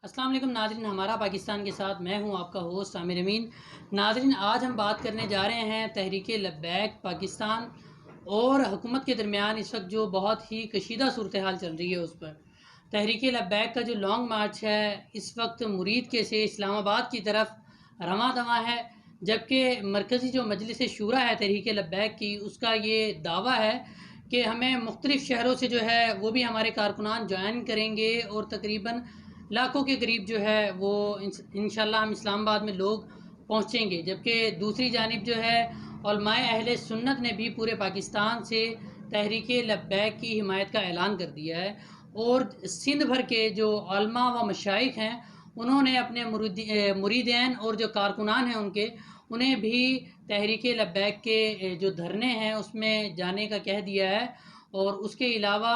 السلام علیکم ناظرین، ہمارا پاکستان کے ساتھ میں ہوں آپ کا ہوسٹ عامر امین۔ ناظرین، آج ہم بات کرنے جا رہے ہیں تحریک لبیک پاکستان اور حکومت کے درمیان اس وقت جو بہت ہی کشیدہ صورتحال چل رہی ہے اس پر۔ تحریک لبیک کا جو لانگ مارچ ہے اس وقت مرید کے سے اسلام آباد کی طرف رواں دواں ہے، جبکہ مرکزی جو مجلس شورا ہے تحریک لبیک کی، اس کا یہ دعویٰ ہے کہ ہمیں مختلف شہروں سے جو ہے وہ بھی ہمارے کارکنان جوائن کریں گے اور تقریباً لاکھوں کے قریب جو ہے وہ انشاءاللہ ہم اسلام آباد میں لوگ پہنچیں گے۔ جبکہ دوسری جانب جو ہے علماء اہل سنت نے بھی پورے پاکستان سے تحریک لبیک کی حمایت کا اعلان کر دیا ہے، اور سندھ بھر کے جو علماء و مشائخ ہیں انہوں نے اپنے مریدین اور جو کارکنان ہیں ان کے انہیں بھی تحریک لبیک کے جو دھرنے ہیں اس میں جانے کا کہہ دیا ہے۔ اور اس کے علاوہ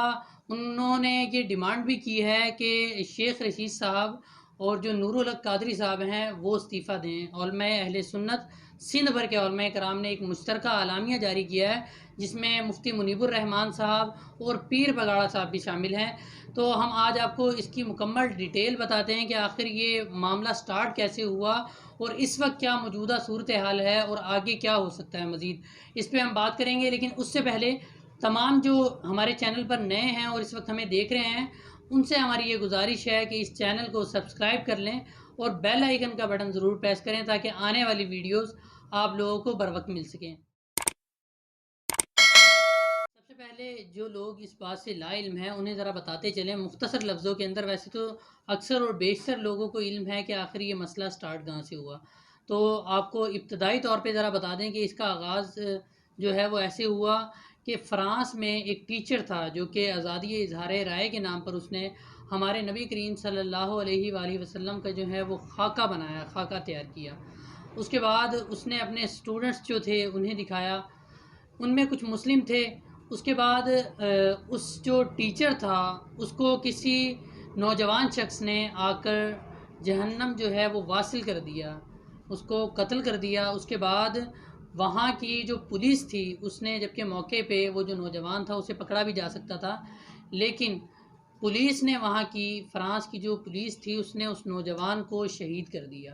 انہوں نے یہ ڈیمانڈ بھی کی ہے کہ شیخ رشید صاحب اور جو نور الحق قادری صاحب ہیں وہ استعفیٰ دیں۔ علماء اہل سنت سندھ بھر کے علماء کرام نے ایک مشترکہ اعلامیہ جاری کیا ہے جس میں مفتی منیب الرحمان صاحب اور پیر بگاڑا صاحب بھی شامل ہیں۔ تو ہم آج آپ کو اس کی مکمل ڈیٹیل بتاتے ہیں کہ آخر یہ معاملہ سٹارٹ کیسے ہوا اور اس وقت کیا موجودہ صورتحال ہے اور آگے کیا ہو سکتا ہے مزید، اس پہ ہم بات کریں گے۔ لیکن اس سے پہلے تمام جو ہمارے چینل پر نئے ہیں اور اس وقت ہمیں دیکھ رہے ہیں ان سے ہماری یہ گزارش ہے کہ اس چینل کو سبسکرائب کر لیں اور بیل آئیکن کا بٹن ضرور پریس کریں تاکہ آنے والی ویڈیوز آپ لوگوں کو بر وقت مل سکیں۔ سب سے پہلے جو لوگ اس بات سے لا علم ہیں انہیں ذرا بتاتے چلیں مختصر لفظوں کے اندر۔ ویسے تو اکثر اور بیشتر لوگوں کو علم ہے کہ آخر یہ مسئلہ سٹارٹ کہاں سے ہوا، تو آپ کو ابتدائی طور پہ ذرا بتا دیں کہ اس کا آغاز جو ہے وہ ایسے ہوا کہ فرانس میں ایک ٹیچر تھا جو کہ آزادی اظہار رائے کے نام پر اس نے ہمارے نبی کریم صلی اللہ علیہ وآلہ وسلم کا جو ہے وہ خاکہ بنایا، خاکہ تیار کیا۔ اس کے بعد اس نے اپنے اسٹوڈنٹس جو تھے انہیں دکھایا، ان میں کچھ مسلم تھے۔ اس کے بعد اس جو ٹیچر تھا اس کو کسی نوجوان شخص نے آ کر جہنم جو ہے وہ واصل کر دیا، اس کو قتل کر دیا۔ اس کے بعد وہاں کی جو پولیس تھی اس نے، جبکہ موقع پہ وہ جو نوجوان تھا اسے پکڑا بھی جا سکتا تھا، لیکن پولیس نے، وہاں کی فرانس کی جو پولیس تھی اس نے اس نوجوان کو شہید کر دیا۔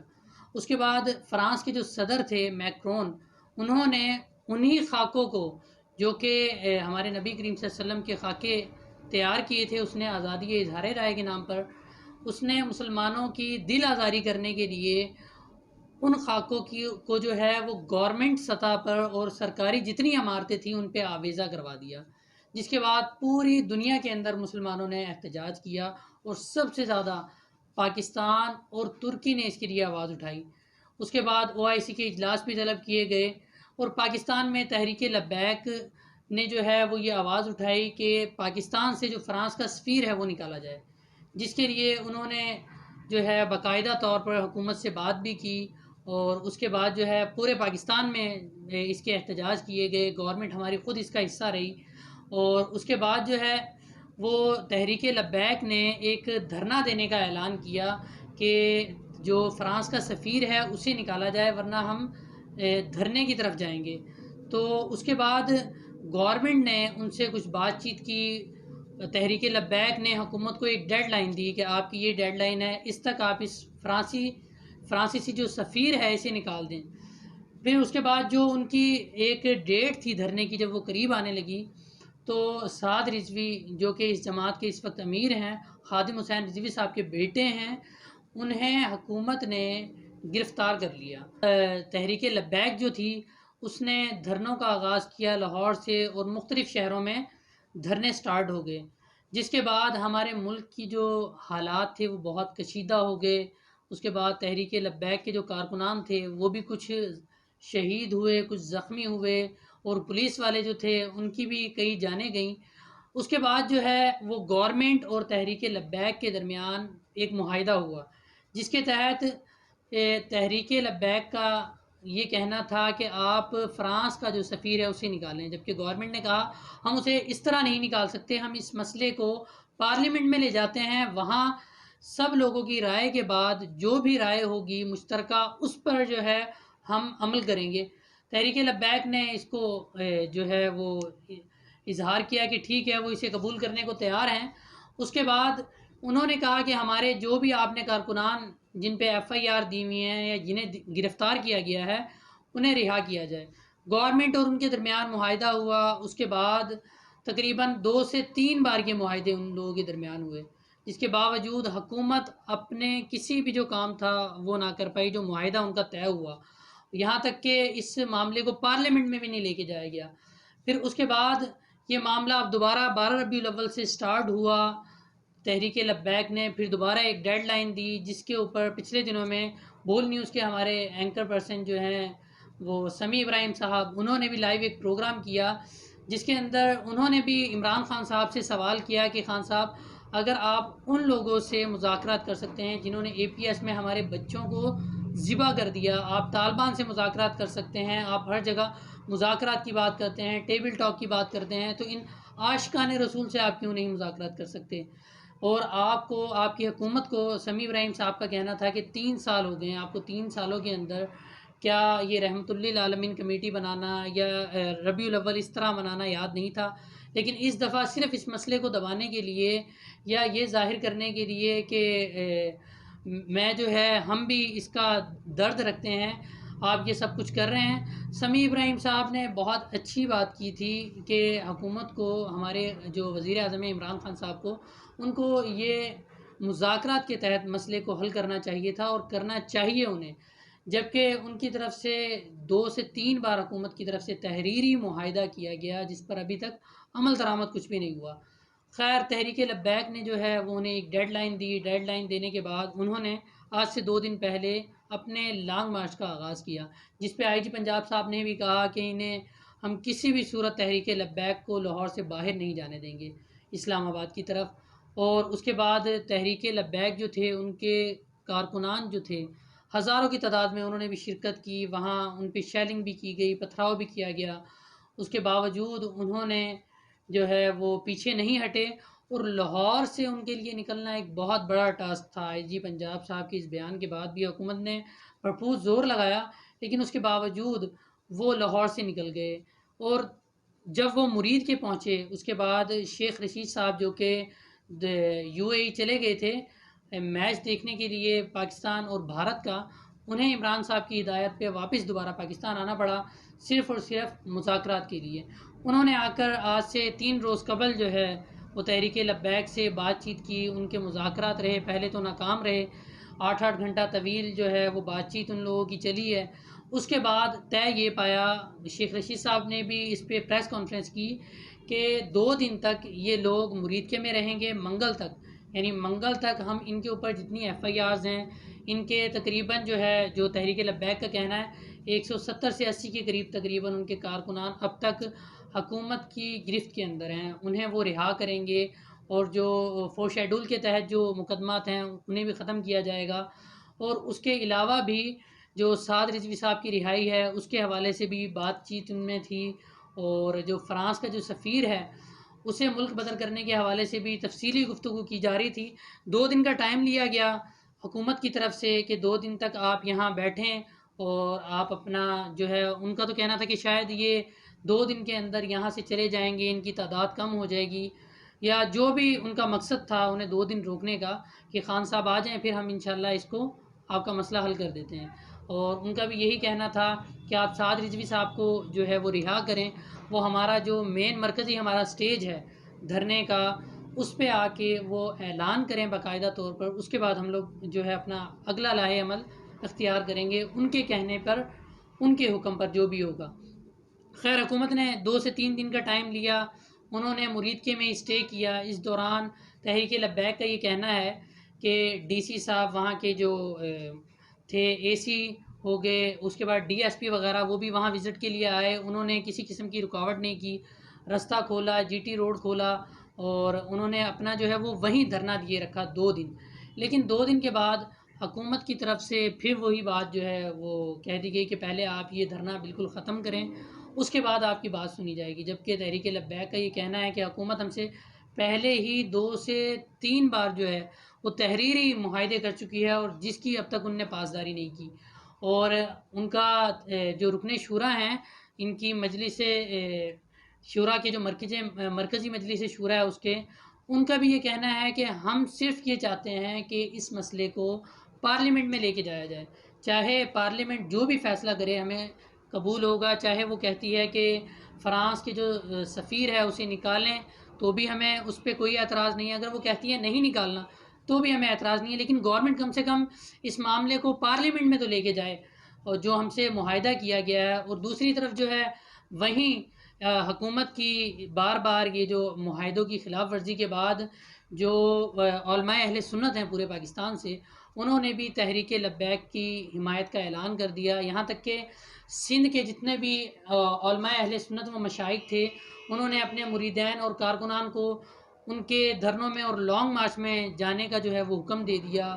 اس کے بعد فرانس کے جو صدر تھے میکرون، انہوں نے انہی خاکوں کو جو کہ ہمارے نبی کریم صلی اللہ علیہ وسلم کے خاکے تیار کیے تھے، اس نے آزادی اظہار رائے کے نام پر اس نے مسلمانوں کی دل آزاری کرنے کے لیے ان خاکوں کو جو ہے وہ گورنمنٹ سطح پر اور سرکاری جتنی عمارتیں تھیں ان پہ آویزہ کروا دیا، جس کے بعد پوری دنیا کے اندر مسلمانوں نے احتجاج کیا اور سب سے زیادہ پاکستان اور ترکی نے اس کے لیے آواز اٹھائی۔ اس کے بعد OIC کے اجلاس بھی طلب کیے گئے اور پاکستان میں تحریک لبیک نے جو ہے وہ یہ آواز اٹھائی کہ پاکستان سے جو فرانس کا سفیر ہے وہ نکالا جائے، جس کے لیے انہوں نے جو ہے باقاعدہ طور پر حکومت سے بات بھی کی، اور اس کے بعد جو ہے پورے پاکستان میں اس کے احتجاج کیے گئے، گورنمنٹ ہماری خود اس کا حصہ رہی۔ اور اس کے بعد جو ہے وہ تحریک لبیک نے ایک دھرنا دینے کا اعلان کیا کہ جو فرانس کا سفیر ہے اسے نکالا جائے ورنہ ہم دھرنے کی طرف جائیں گے۔ تو اس کے بعد گورنمنٹ نے ان سے کچھ بات چیت کی، تحریک لبیک نے حکومت کو ایک ڈیڈ لائن دی کہ آپ کی یہ ڈیڈ لائن ہے، اس تک آپ اس فرانسیسی جو سفیر ہے اسے نکال دیں۔ پھر اس کے بعد جو ان کی ایک ڈیٹ تھی دھرنے کی، جب وہ قریب آنے لگی تو سعد رضوی جو کہ اس جماعت کے اس وقت امیر ہیں، خادم حسین رضوی صاحب کے بیٹے ہیں، انہیں حکومت نے گرفتار کر لیا۔ تحریک لبیک جو تھی اس نے دھرنوں کا آغاز کیا لاہور سے، اور مختلف شہروں میں دھرنے سٹارٹ ہو گئے، جس کے بعد ہمارے ملک کی جو حالات تھے وہ بہت کشیدہ ہو گئے۔ اس کے بعد تحریک لبیک کے جو کارکنان تھے وہ بھی کچھ شہید ہوئے، کچھ زخمی ہوئے، اور پولیس والے جو تھے ان کی بھی کئی جانیں گئیں۔ اس کے بعد جو ہے وہ گورنمنٹ اور تحریک لبیک کے درمیان ایک معاہدہ ہوا، جس کے تحت تحریک لبیک کا یہ کہنا تھا کہ آپ فرانس کا جو سفیر ہے اسے نکالیں، جبکہ گورنمنٹ نے کہا ہم اسے اس طرح نہیں نکال سکتے، ہم اس مسئلے کو پارلیمنٹ میں لے جاتے ہیں، وہاں سب لوگوں کی رائے کے بعد جو بھی رائے ہوگی مشترکہ اس پر جو ہے ہم عمل کریں گے۔ تحریک لبیک نے اس کو جو ہے وہ اظہار کیا کہ ٹھیک ہے، وہ اسے قبول کرنے کو تیار ہیں۔ اس کے بعد انہوں نے کہا کہ ہمارے جو بھی آپ نے کارکنان جن پہ ایف آئی آر دی ہوئی ہیں یا جنہیں گرفتار کیا گیا ہے انہیں رہا کیا جائے۔ گورنمنٹ اور ان کے درمیان معاہدہ ہوا، اس کے بعد تقریباً 2 سے 3 بار کے معاہدے ان لوگوں کے درمیان ہوئے، جس کے باوجود حکومت اپنے کسی بھی جو کام تھا وہ نہ کر پائی جو معاہدہ ان کا طے ہوا، یہاں تک کہ اس معاملے کو پارلیمنٹ میں بھی نہیں لے کے جایا گیا۔ پھر اس کے بعد یہ معاملہ اب دوبارہ 12 ربیع الاول سے سٹارٹ ہوا، تحریک لبیک نے پھر دوبارہ ایک ڈیڈ لائن دی جس کے اوپر پچھلے دنوں میں بول نیوز کے ہمارے اینکر پرسن جو ہیں وہ سمیع ابراہیم صاحب، انہوں نے بھی لائیو ایک پروگرام کیا جس کے اندر انہوں نے بھی عمران خان صاحب سے سوال کیا کہ خان صاحب اگر آپ ان لوگوں سے مذاکرات کر سکتے ہیں جنہوں نے اے پی ایس میں ہمارے بچوں کو ذبح کر دیا، آپ طالبان سے مذاکرات کر سکتے ہیں، آپ ہر جگہ مذاکرات کی بات کرتے ہیں، ٹیبل ٹاک کی بات کرتے ہیں، تو ان عاشقان رسول سے آپ کیوں نہیں مذاکرات کر سکتے؟ اور آپ کو، آپ کی حکومت کو، سمیع ابراہیم صاحب کا کہنا تھا کہ 3 سال ہو گئے ہیں، آپ کو 3 سالوں کے اندر کیا یہ رحمت للعالمین کمیٹی بنانا یا ربیع الاول اس طرح منانا یاد نہیں تھا؟ لیکن اس دفعہ صرف اس مسئلے کو دبانے کے لیے یا یہ ظاہر کرنے کے لیے کہ میں جو ہے ہم بھی اس کا درد رکھتے ہیں، آپ یہ سب کچھ کر رہے ہیں۔ سمیع ابراہیم صاحب نے بہت اچھی بات کی تھی کہ حکومت کو، ہمارے جو وزیر اعظم عمران خان صاحب کو، ان کو یہ مذاکرات کے تحت مسئلے کو حل کرنا چاہیے تھا اور کرنا چاہیے انہیں، جبکہ ان کی طرف سے 2 سے 3 بار حکومت کی طرف سے تحریری معاہدہ کیا گیا جس پر ابھی تک عمل درآمد کچھ بھی نہیں ہوا۔ خیر، تحریک لبیک نے جو ہے وہ انہیں ایک ڈیڈ لائن دی، ڈیڈ لائن دینے کے بعد انہوں نے آج سے 2 دن پہلے اپنے لانگ مارچ کا آغاز کیا، جس پہ آئی جی پنجاب صاحب نے بھی کہا کہ انہیں ہم کسی بھی صورت تحریک لبیک کو لاہور سے باہر نہیں جانے دیں گے اسلام آباد کی طرف۔ اور اس کے بعد تحریک لبیک جو تھے، ان کے کارکنان جو تھے، ہزاروں کی تعداد میں انہوں نے بھی شرکت کی، وہاں ان پہ شیلنگ بھی کی گئی، پتھراؤ بھی کیا گیا، اس کے باوجود انہوں نے جو ہے وہ پیچھے نہیں ہٹے، اور لاہور سے ان کے لیے نکلنا ایک بہت بڑا ٹاسک تھا۔ آئی جی پنجاب صاحب کے اس بیان کے بعد بھی حکومت نے بھرپور زور لگایا، لیکن اس کے باوجود وہ لاہور سے نکل گئے۔ اور جب وہ مرید کے پہنچے اس کے بعد شیخ رشید صاحب جو کہ یو اے ای چلے گئے تھے میچ دیکھنے کے لیے پاکستان اور بھارت کا، انہیں عمران صاحب کی ہدایت پہ واپس دوبارہ پاکستان آنا پڑا صرف اور صرف مذاکرات کے لیے۔ انہوں نے آ کر آج سے 3 روز قبل جو ہے وہ تحریک لبیک سے بات چیت کی، ان کے مذاکرات رہے، پہلے تو ناکام رہے، 8 8 گھنٹہ طویل جو ہے وہ بات چیت ان لوگوں کی چلی ہے۔ اس کے بعد طے یہ پایا، شیخ رشید صاحب نے بھی اس پہ پریس کانفرنس کی کہ 2 دن تک یہ لوگ مرید کے میں رہیں گے، منگل تک، یعنی منگل تک ہم ان کے اوپر جتنی ایف آئی آرز ہیں، ان کے تقریباً جو ہے، جو تحریک لبیک کا کہنا ہے 170 سے 80 کے قریب تقریباً ان کے کارکنان اب تک حکومت کی گرفت کے اندر ہیں، انہیں وہ رہا کریں گے، اور جو 4 شیڈول کے تحت جو مقدمات ہیں انہیں بھی ختم کیا جائے گا۔ اور اس کے علاوہ بھی جو سعد رضوی صاحب کی رہائی ہے اس کے حوالے سے بھی بات چیت ان میں تھی، اور جو فرانس کا جو سفیر ہے اسے ملک بدر کرنے کے حوالے سے بھی تفصیلی گفتگو کی جا رہی تھی۔ 2 دن کا ٹائم لیا گیا حکومت کی طرف سے کہ 2 دن تک آپ یہاں بیٹھیں اور آپ اپنا جو ہے، ان کا تو کہنا تھا کہ شاید یہ 2 دن کے اندر یہاں سے چلے جائیں گے، ان کی تعداد کم ہو جائے گی، یا جو بھی ان کا مقصد تھا انہیں 2 دن روکنے کا کہ خان صاحب آ جائیں، پھر ہم انشاءاللہ اس کو آپ کا مسئلہ حل کر دیتے ہیں۔ اور ان کا بھی یہی کہنا تھا کہ آپ سعد رضوی صاحب کو جو ہے وہ رہا کریں، وہ ہمارا جو مین مرکزی ہمارا سٹیج ہے دھرنے کا، اس پہ آ کے وہ اعلان کریں باقاعدہ طور پر، اس کے بعد ہم لوگ جو ہے اپنا اگلا لاہے عمل اختیار کریں گے ان کے کہنے پر، ان کے حکم پر جو بھی ہوگا۔ خیر، حکومت نے 2 سے 3 دن کا ٹائم لیا، انہوں نے مرید کے میں اسٹے کیا۔ اس دوران تحریک لبیک کا یہ کہنا ہے کہ ڈی سی صاحب وہاں کے جو تھے، اے سی ہو گئے، اس کے بعد ڈی ایس پی وغیرہ، وہ بھی وہاں وزٹ کے لیے آئے، انہوں نے کسی قسم کی رکاوٹ نہیں کی، رستہ کھولا، جی ٹی روڈ کھولا، اور انہوں نے اپنا جو ہے وہ وہیں دھرنا دیے رکھا 2 دن۔ لیکن 2 دن کے بعد حکومت کی طرف سے پھر وہی بات جو ہے وہ کہہ دی گئی کہ پہلے آپ یہ دھرنا بالکل ختم کریں، اس کے بعد آپ کی بات سنی جائے گی، جبکہ تحریک لبیک کا یہ کہنا ہے کہ حکومت ہم سے پہلے ہی 2 سے 3 بار جو ہے وہ تحریری معاہدے کر چکی ہے، اور جس کی اب تک ان نے پاسداری نہیں کی۔ اور ان کا جو رکن شورا ہیں، ان کی مجلس شورا کے جو مرکزی مجلس شورا ہے اس کے، ان کا بھی یہ کہنا ہے کہ ہم صرف یہ چاہتے ہیں کہ اس مسئلے کو پارلیمنٹ میں لے کے جایا جائے، چاہے پارلیمنٹ جو بھی فیصلہ کرے ہمیں قبول ہوگا، چاہے وہ کہتی ہے کہ فرانس کے جو سفیر ہے اسے نکالیں تو بھی ہمیں اس پہ کوئی اعتراض نہیں ہے، اگر وہ کہتی ہے نہیں نکالنا تو بھی ہمیں اعتراض نہیں ہے، لیکن گورنمنٹ کم سے کم اس معاملے کو پارلیمنٹ میں تو لے کے جائے اور جو ہم سے معاہدہ کیا گیا ہے۔ اور دوسری طرف جو ہے وہیں حکومت کی بار بار یہ جو معاہدوں کی خلاف ورزی کے بعد جو علماء اہل سنت ہیں پورے پاکستان سے، انہوں نے بھی تحریک لبیک کی حمایت کا اعلان کر دیا، یہاں تک کہ سندھ کے جتنے بھی علماء اہل سنت و مشائخ تھے انہوں نے اپنے مریدین اور کارکنان کو ان کے دھرنوں میں اور لانگ مارچ میں جانے کا جو ہے وہ حکم دے دیا۔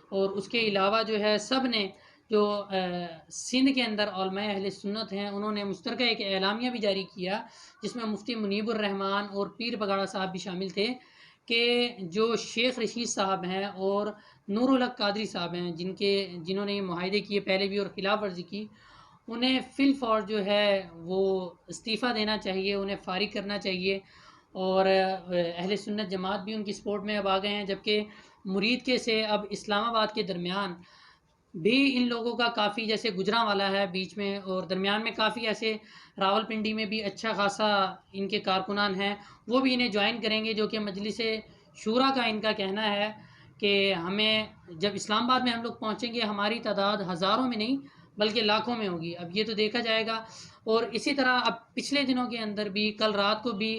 اور اس کے علاوہ جو ہے سب نے جو سندھ کے اندر علماء اہل سنت ہیں انہوں نے مشترکہ ایک اعلامیہ بھی جاری کیا جس میں مفتی منیب الرحمان اور پیر پگاڑا صاحب بھی شامل تھے کہ جو شیخ رشید صاحب ہیں اور نور الحق قادری صاحب ہیں جنہوں نے یہ معاہدے کیے پہلے بھی اور خلاف ورزی کی، انہیں فی الفور جو ہے وہ استعفیٰ دینا چاہیے، انہیں فارغ کرنا چاہیے۔ اور اہل سنت جماعت بھی ان کی سپورٹ میں اب آ گئے ہیں، جبکہ مرید کے سے اب اسلام آباد کے درمیان بھی ان لوگوں کا کافی، جیسے گجراں والا ہے بیچ میں اور درمیان میں کافی ایسے راول پنڈی میں بھی اچھا خاصا ان کے کارکنان ہیں، وہ بھی انہیں جوائن کریں گے، جو کہ مجلس شورا کا ان کا کہنا ہے کہ ہمیں جب اسلام آباد میں ہم لوگ پہنچیں گے ہماری تعداد ہزاروں میں نہیں بلکہ لاکھوں میں ہوگی، اب یہ تو دیکھا جائے گا۔ اور اسی طرح اب پچھلے دنوں کے اندر بھی کل رات کو بھی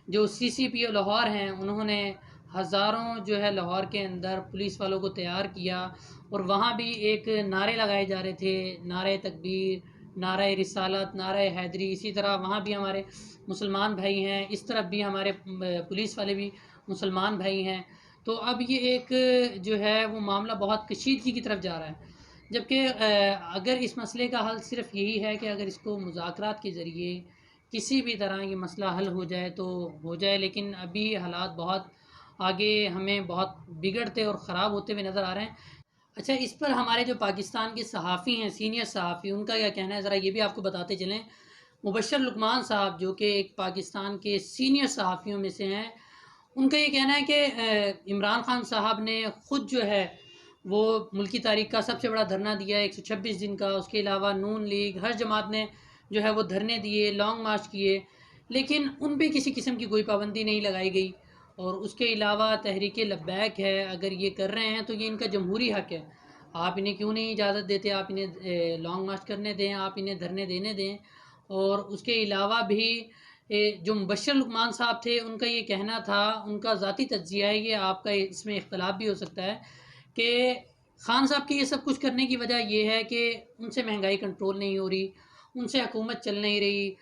جو سی سی پی او لاہور ہیں انہوں نے ہزاروں جو ہے لاہور کے اندر پولیس والوں کو تیار کیا اور وہاں بھی ایک نعرے لگائے جا رہے تھے، نعرہ تکبیر، نعرہ رسالت، نعرہ حیدری، اسی طرح وہاں بھی ہمارے مسلمان بھائی ہیں، اس طرف بھی ہمارے پولیس والے بھی مسلمان بھائی ہیں۔ تو اب یہ ایک جو ہے وہ معاملہ بہت کشیدگی کی طرف جا رہا ہے، جبکہ اگر اس مسئلے کا حل صرف یہی ہے کہ اگر اس کو مذاکرات کے ذریعے کسی بھی طرح یہ مسئلہ حل ہو جائے تو ہو جائے، لیکن ابھی حالات بہت آگے ہمیں بہت بگڑتے اور خراب ہوتے ہوئے نظر آ رہے ہیں۔ اچھا، اس پر ہمارے جو پاکستان کے صحافی ہیں، سینئر صحافی، ان کا کیا کہنا ہے ذرا یہ بھی آپ کو بتاتے چلیں۔ مبشر لقمان صاحب جو کہ ایک پاکستان کے سینئر صحافیوں میں سے ہیں، ان کا یہ کہنا ہے کہ عمران خان صاحب نے خود جو ہے وہ ملکی تاریخ کا سب سے بڑا دھرنا دیا 126 دن کا، اس کے علاوہ نون لیگ ہر جماعت نے جو ہے وہ دھرنے دیے، لانگ مارچ کیے، لیکن ان پہ کسی قسم کی کوئی پابندی نہیں لگائی گئی۔ اور اس کے علاوہ تحریک لبیک ہے، اگر یہ کر رہے ہیں تو یہ ان کا جمہوری حق ہے، آپ انہیں کیوں نہیں اجازت دیتے، آپ انہیں لانگ مارچ کرنے دیں، آپ انہیں دھرنے دینے دیں۔ اور اس کے علاوہ بھی جو مبشر لقمان صاحب تھے ان کا یہ کہنا تھا، ان کا ذاتی تجزیہ ہے، یہ آپ کا اس میں اختلاف بھی ہو سکتا ہے، کہ خان صاحب کے یہ سب کچھ کرنے کی وجہ یہ ہے کہ ان سے مہنگائی کنٹرول نہیں ہو رہی، ان سے حکومت چل نہیں رہی،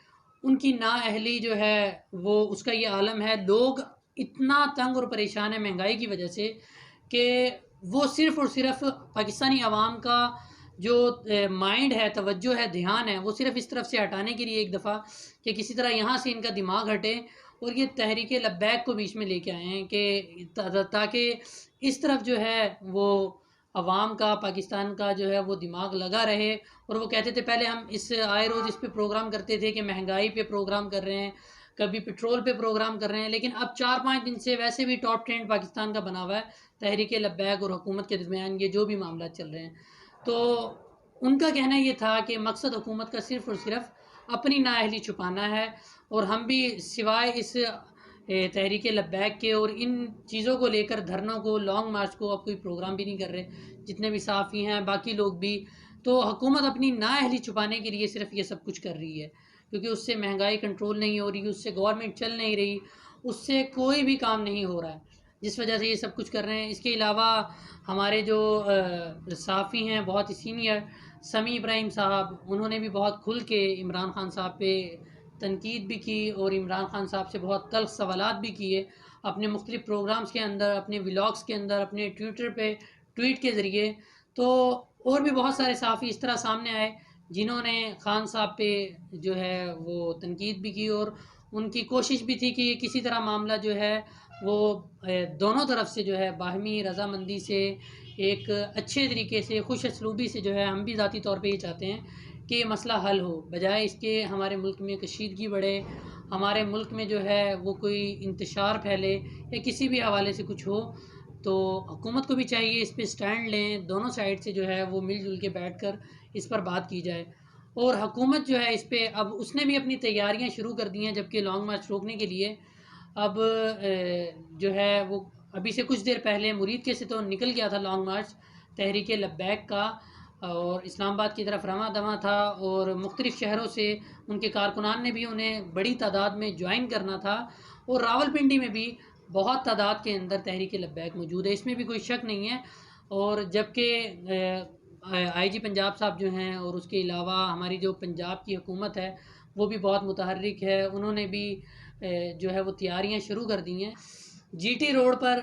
ان کی نااہلی جو ہے وہ اس کا یہ عالم ہے، لوگ اتنا تنگ اور پریشان ہے مہنگائی کی وجہ سے کہ وہ صرف اور صرف پاکستانی عوام کا جو مائنڈ ہے، توجہ ہے، دھیان ہے، وہ صرف اس طرف سے ہٹانے کے لیے ایک دفعہ کہ کسی طرح یہاں سے ان کا دماغ ہٹے اور یہ تحریک لبیک کو بیچ میں لے کے آئے ہیں کہ تاکہ اس طرف جو ہے وہ عوام کا، پاکستان کا جو ہے وہ دماغ لگا رہے۔ اور وہ کہتے تھے پہلے ہم اس آئے روز اس پہ پروگرام کرتے تھے کہ مہنگائی پہ پروگرام کر رہے ہیں، کبھی پٹرول پہ پروگرام کر رہے ہیں، لیکن اب 4-5 دن سے ویسے بھی ٹاپ ٹرینڈ پاکستان کا بنا ہوا ہے تحریک لبیک اور حکومت کے درمیان یہ جو بھی معاملات چل رہے ہیں۔ تو ان کا کہنا یہ تھا کہ مقصد حکومت کا صرف اور صرف اپنی نااہلی چھپانا ہے، اور ہم بھی سوائے اس تحریک لبیک کے اور ان چیزوں کو لے کر دھرنوں کو، لانگ مارچ کو اب کوئی پروگرام بھی نہیں کر رہے، جتنے بھی صحافی ہیں باقی لوگ بھی۔ تو حکومت اپنی نااہلی چھپانے کے لیے صرف یہ سب کچھ کر رہی ہے، کیونکہ اس سے مہنگائی کنٹرول نہیں ہو رہی، اس سے گورنمنٹ چل نہیں رہی، اس سے کوئی بھی کام نہیں ہو رہا ہے، جس وجہ سے یہ سب کچھ کر رہے ہیں۔ اس کے علاوہ ہمارے جو صحافی ہیں بہت ہی سینئر، سمیع ابراہیم صاحب، انہوں نے بھی بہت کھل کے عمران خان صاحب پہ تنقید بھی کی اور عمران خان صاحب سے بہت تلخ سوالات بھی کیے اپنے مختلف پروگرامز کے اندر، اپنے ولاگز کے اندر، اپنے ٹویٹر پہ ٹویٹ کے ذریعے۔ تو اور بھی بہت سارے صحافی اس طرح سامنے آئے جنہوں نے خان صاحب پہ جو ہے وہ تنقید بھی کی، اور ان کی کوشش بھی تھی کہ یہ کسی طرح معاملہ جو ہے وہ دونوں طرف سے جو ہے باہمی رضامندی سے ایک اچھے طریقے سے، خوش اسلوبی سے جو ہے، ہم بھی ذاتی طور پہ یہ چاہتے ہیں کہ یہ مسئلہ حل ہو، بجائے اس کے ہمارے ملک میں کشیدگی بڑھے، ہمارے ملک میں جو ہے وہ کوئی انتشار پھیلے یا کسی بھی حوالے سے کچھ ہو، تو حکومت کو بھی چاہیے اس پہ سٹینڈ لیں، دونوں سائڈ سے جو ہے وہ مل جل کے بیٹھ کر اس پر بات کی جائے۔ اور حکومت جو ہے اس پہ اب اس نے بھی اپنی تیاریاں شروع کر دی ہیں، جبکہ لانگ مارچ روکنے کے لیے اب جو ہے وہ ابھی سے کچھ دیر پہلے مرید کے سے تو نکل گیا تھا لانگ مارچ تحریک لبیک کا، اور اسلام آباد کی طرف رواں دواں تھا، اور مختلف شہروں سے ان کے کارکنان نے بھی انہیں بڑی تعداد میں جوائن کرنا تھا، اور راولپنڈی میں بھی بہت تعداد کے اندر تحریک لبیک موجود ہے، اس میں بھی کوئی شک نہیں ہے۔ اور جبکہ آئی جی پنجاب صاحب جو ہیں، اور اس کے علاوہ ہماری جو پنجاب کی حکومت ہے وہ بھی بہت متحرک ہے، انہوں نے بھی جو ہے وہ تیاریاں شروع کر دی ہیں۔ جی ٹی روڈ پر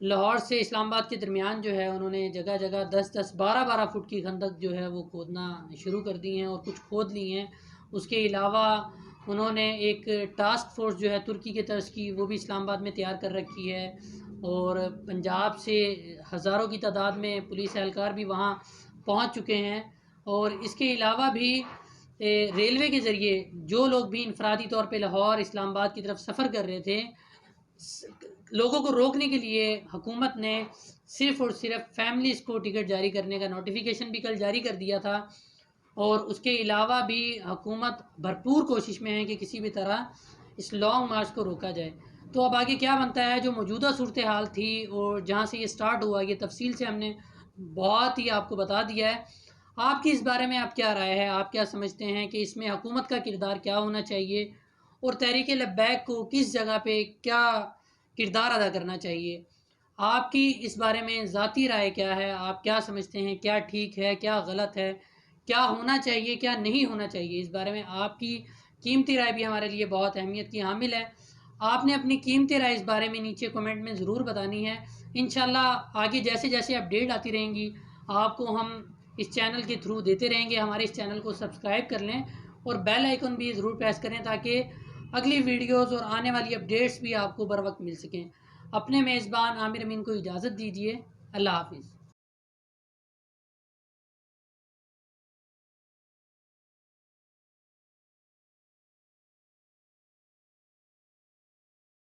لاہور سے اسلام آباد کے درمیان جو ہے انہوں نے جگہ جگہ 10-10 12 فٹ کی خندق جو ہے وہ کھودنا شروع کر دی ہیں، اور کچھ کھود لی ہیں۔ اس کے علاوہ انہوں نے ایک ٹاسک فورس جو ہے ترکی کے طرز کی وہ بھی اسلام آباد میں تیار کر رکھی ہے، اور پنجاب سے ہزاروں کی تعداد میں پولیس اہلکار بھی وہاں پہنچ چکے ہیں۔ اور اس کے علاوہ بھی ریلوے کے ذریعے جو لوگ بھی انفرادی طور پہ لاہور اسلام آباد کی طرف سفر کر رہے تھے، لوگوں کو روکنے کے لیے حکومت نے صرف اور صرف فیملیز کو ٹکٹ جاری کرنے کا نوٹیفیکیشن بھی کل جاری کر دیا تھا، اور اس کے علاوہ بھی حکومت بھرپور کوشش میں ہے کہ کسی بھی طرح اس لانگ مارچ کو روکا جائے۔ تو اب آگے کیا بنتا ہے، جو موجودہ صورتحال تھی اور جہاں سے یہ سٹارٹ ہوا، یہ تفصیل سے ہم نے بہت ہی آپ کو بتا دیا ہے۔ آپ کی اس بارے میں آپ کیا رائے ہے؟ آپ کیا سمجھتے ہیں کہ اس میں حکومت کا کردار کیا ہونا چاہیے، اور تحریک لبیک کو کس جگہ پہ کیا کردار ادا کرنا چاہیے؟ آپ کی اس بارے میں ذاتی رائے کیا ہے؟ آپ کیا سمجھتے ہیں، کیا ٹھیک ہے، کیا غلط ہے، کیا ہونا چاہیے، کیا نہیں ہونا چاہیے؟ اس بارے میں آپ کی قیمتی رائے بھی ہمارے لیے بہت اہمیت کی حامل ہے۔ آپ نے اپنی قیمتی رائے اس بارے میں نیچے کمنٹ میں ضرور بتانی ہے۔ انشاءاللہ آگے جیسے جیسے اپڈیٹ آتی رہیں گی آپ کو ہم اس چینل کے تھرو دیتے رہیں گے۔ ہمارے اس چینل کو سبسکرائب کر لیں اور بیل آئیکن بھی ضرور پریس کریں تاکہ اگلی ویڈیوز اور آنے والی اپڈیٹس بھی آپ کو بر وقت مل سکیں۔ اپنے میزبان عامر امین کو اجازت دیجیے۔ اللہ حافظ۔